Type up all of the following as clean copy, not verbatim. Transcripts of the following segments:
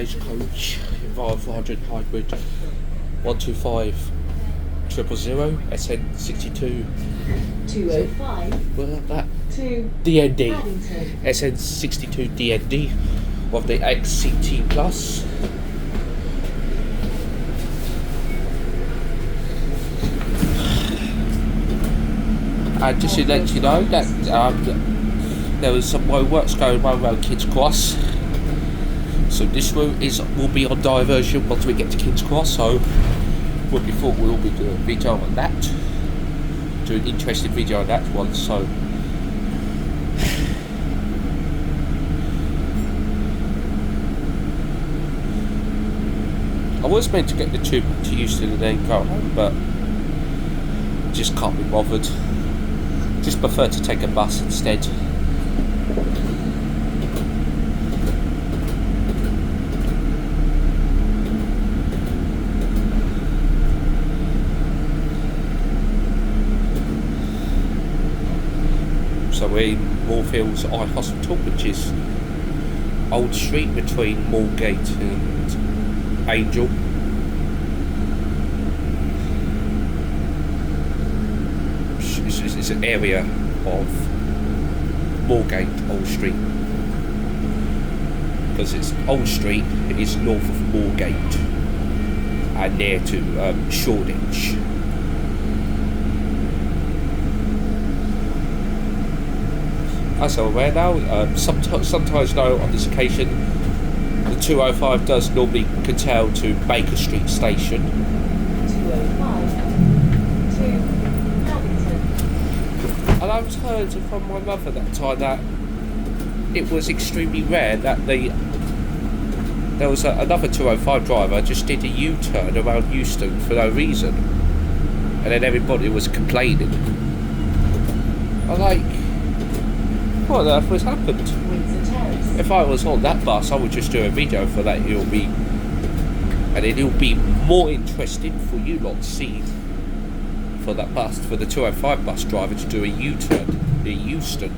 Stagecoach Enviro 400 Hybrid 125 000 SN62 205 well, that to DND Paddington. SN62 DND of the XCT Plus. And just to let you know that there was some works going on around Kids Cross, so this route will be on Diversion once we get to Kids Cross. So we thought we'll be doing a video on that, do an interesting video on that one. So I was meant to get the tube to Houston and then go home, but just can't be bothered. Just prefer to take a bus instead. So we're in Moorfields Eye Hospital, which is Old Street between Moorgate and Angel. It's an area of Moorgate, Old Street, because it's Old Street, it is north of Moorgate and near to Shoreditch. As I'm aware now, sometimes though on this occasion the 205 does normally curtail to Baker Street Station. 205 to And I was heard from my mother that time that it was extremely rare that there was another 205 driver just did a U-turn around Euston for no reason, and then everybody was complaining. I'm like, what on earth has happened? If I was on that bus, I would just do a video for that. It'll be more interesting for you lot to see. For that bus, for the 205 bus driver to do a U-turn in Euston.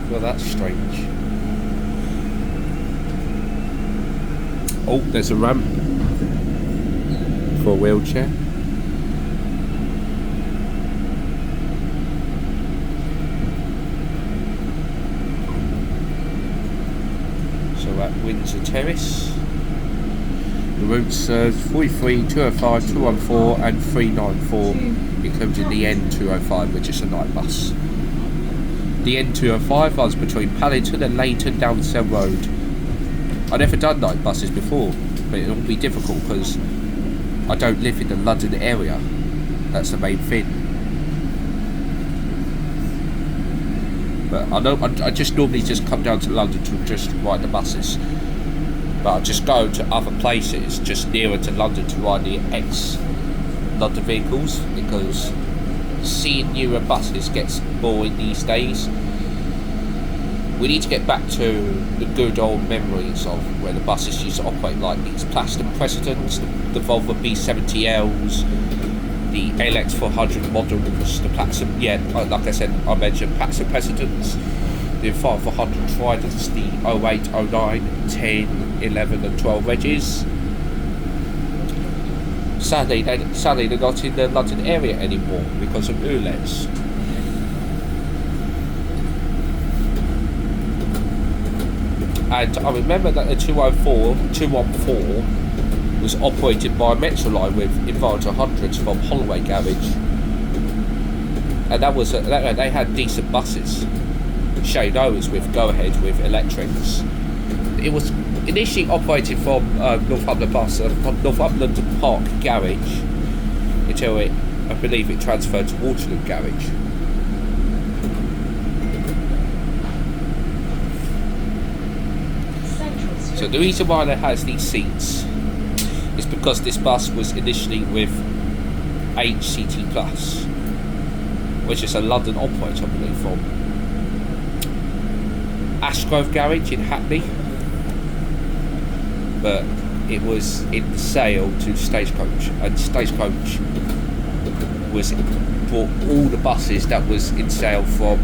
Well, that's strange. Oh, there's a ramp for a wheelchair. So at Windsor Terrace. The routes 43, 205, 214 and 394, including the N205, which is a night bus. The N205 runs between Paddington and Leighton Downsell Road. I've never done night buses before, but it'll be difficult because I don't live in the London area. That's the main thing. But I just normally just come down to London to just ride the buses. But I just go to other places just nearer to London to ride the ex-London vehicles, because seeing newer buses gets boring these days. We need to get back to the good old memories of where the buses used to operate, like these Platinum Presidents, the Volvo B70Ls, the LX400 models, the Platinum, like I said, I mentioned Platinum Presidents, the 5400 Tridents, the 08, 09, 10, 11 and 12 Regis. Sadly they're not in the London area anymore because of ULEZ. And I remember that the 214 was operated by Metroline with Enviro 100s from Holloway Garage, and they had decent buses. Shade O's with go-ahead with electrics. It was initially operated from Northumberland Park Garage until I believe it transferred to Waterloo Garage. So the reason why it has these seats is because this bus was initially with HCT Plus, which is a London operator, I believe, from Ashgrove Garage in Hackney, but it was in sale to Stagecoach, and Stagecoach brought all the buses that was in sale from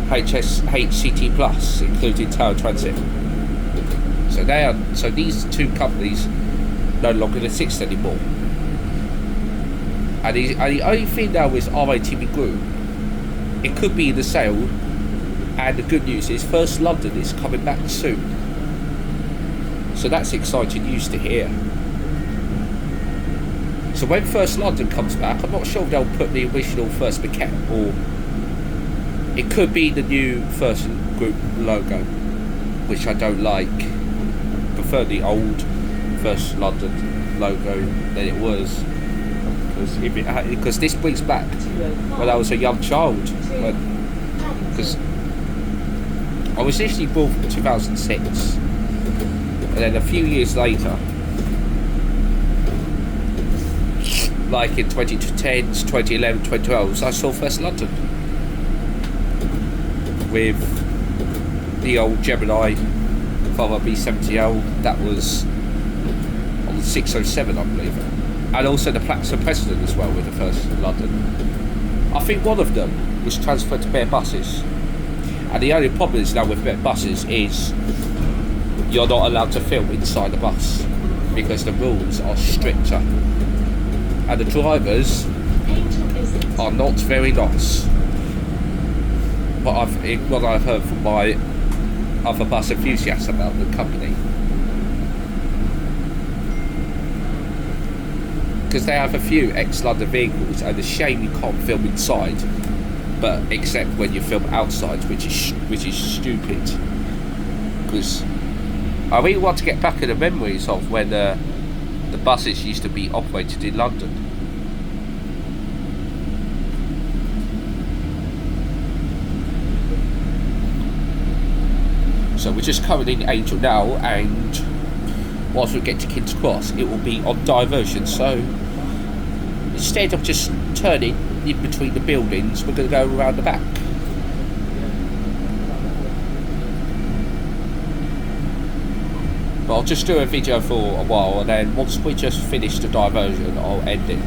HCT Plus, including Tower Transit. So these two companies no longer exist anymore. And the only thing now is RATB Group. It could be the sale, and the good news is First London is coming back soon. So that's exciting news to hear. So when First London comes back, I'm not sure if they'll put the original First Maquette, or it could be the new First Group logo, which I don't like. I prefer the old First London logo than it was. Because this brings back when I was a young child, because I was initially born in 2006, and then a few years later, like in 2010s, 2011, 2012, I saw First London with the old Gemini 5B70L that was on the 607, I believe. And also the Platinum President as well with the First London. I think one of them was transferred to bare buses. And the only problem is now with bare buses is you're not allowed to film inside the bus because the rules are stricter. And the drivers are not very nice. What I've heard from my other bus enthusiasts about the company. Because they have a few ex-London vehicles, and it's a shame you can't film inside, but except when you film outside, which is stupid. Because I really want to get back in the memories of when the buses used to be operated in London. So we're just currently in Angel now, and once we get to King's Cross, it will be on Diversion. So instead of just turning in between the buildings, we're going to go around the back. But I'll just do a video for a while, and then once we just finish the Diversion, I'll end it.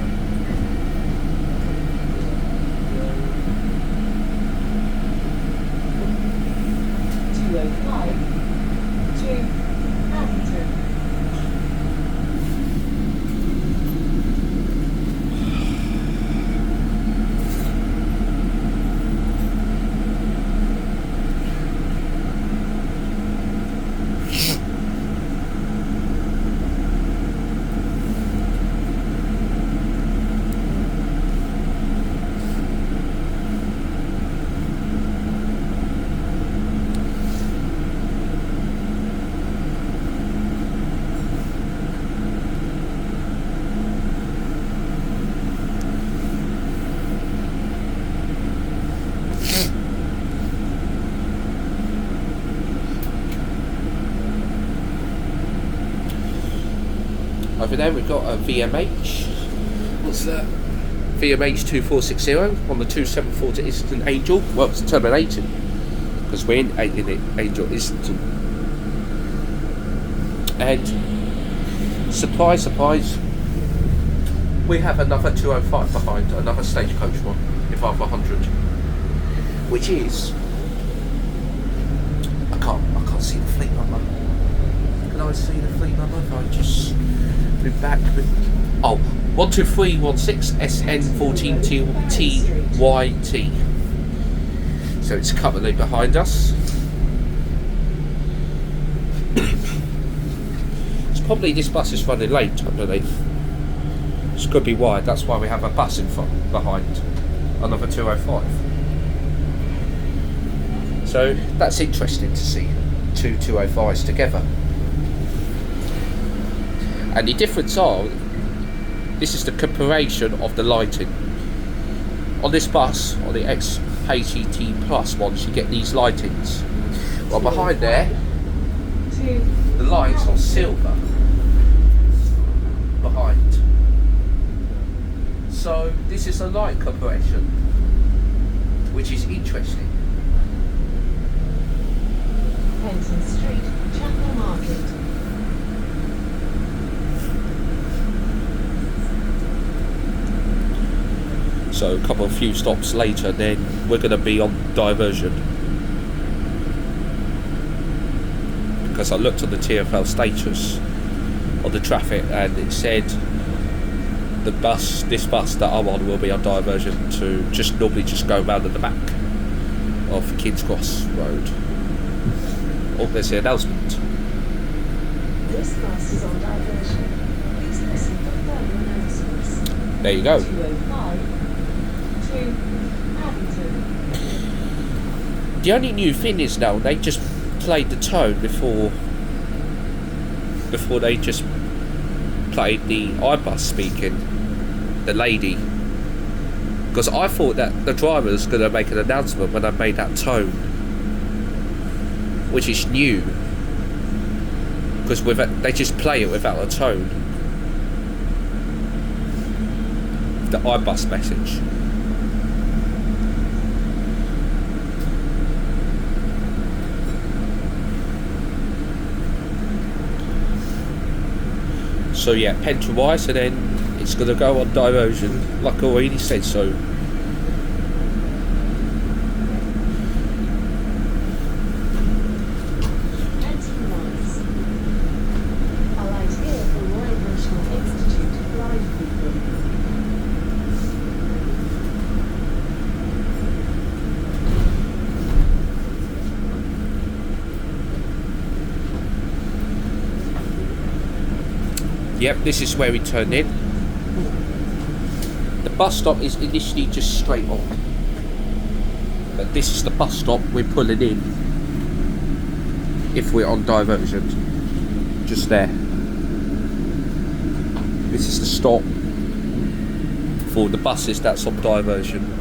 Over there we've got a VMH. What's that? VMH 2460 on the 274 to Islington Angel. Well, it's terminated because we're in Angel Islington. And surprise, we have another 205 behind, another Stagecoach one, if I've 100, which is I can't see the fleet number. Can I see the fleet number if I just move back? Oh, 12316 SN62 TYT. So it's currently behind us. It's probably this bus is running late, I believe. This could be why. That's why we have a bus in front behind another 205. So that's interesting to see two 205s together. And the difference are, this is the comparison of the lighting. On this bus, on the XHET Plus ones, you get these lightings. Well, behind there, the lights are silver behind. So this is a light comparison, which is interesting. Penton Street, Chapel Market. So a few stops later, then we're going to be on Diversion. because I looked at the TfL status of the traffic and it said this bus that I'm on will be on diversion to normally just go round at the back of King's Cross Road. Oh, there's the announcement. This bus is on diversion. Please listen for further announcements. There you go. 205 to Paddington. The only new thing is now they just played the tone before they just played the iBus speaking, the lady. Because I thought that the driver was going to make an announcement when I made that tone, which is new. Because they just play it without a tone. The iBus message. So yeah, petrol wise, and then it's going to go on diversion, like I already said so. Yep, this is where we turned in. The bus stop is initially just straight on, but this is the bus stop we're pulling in if we're on diversion. Just there. This is the stop for the buses that's on diversion.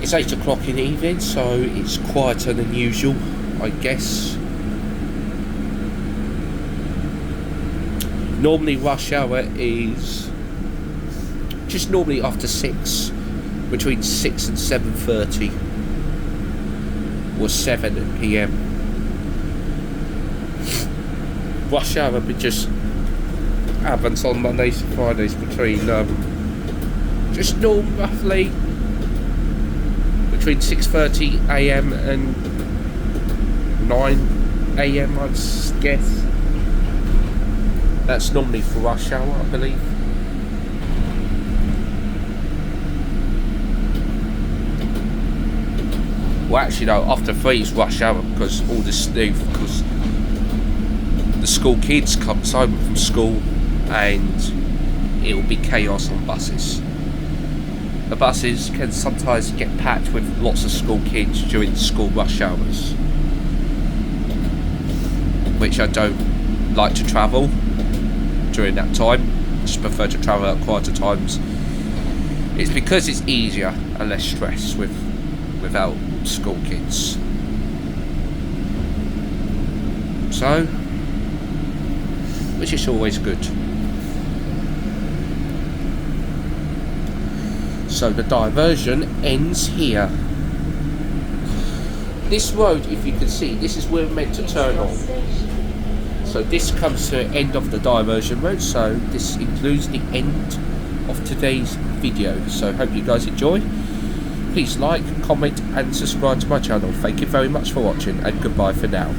It's 8 o'clock in the evening, so it's quieter than usual, I guess. Normally rush hour is just normally after 6, between 6 and 7:30 or 7 PM. Rush hour just happens on Mondays and Fridays between just normal roughly between 6:30 AM and 9 AM, I'd guess. That's normally for rush hour, I believe. Well, actually, no, after 3 is rush hour because because the school kids come home from school and it will be chaos on buses. The buses can sometimes get packed with lots of school kids during school rush hours, which I don't like to travel during that time. I just prefer to travel at quieter times. It's because it's easier and less stress without school kids. So, which is always good. So the diversion ends here. This road, if you can see, this is where we're meant to turn on. So this comes to the end of the diversion road, so this includes the end of today's video. So hope you guys enjoy. Please like, comment and subscribe to my channel. Thank you very much for watching and goodbye for now.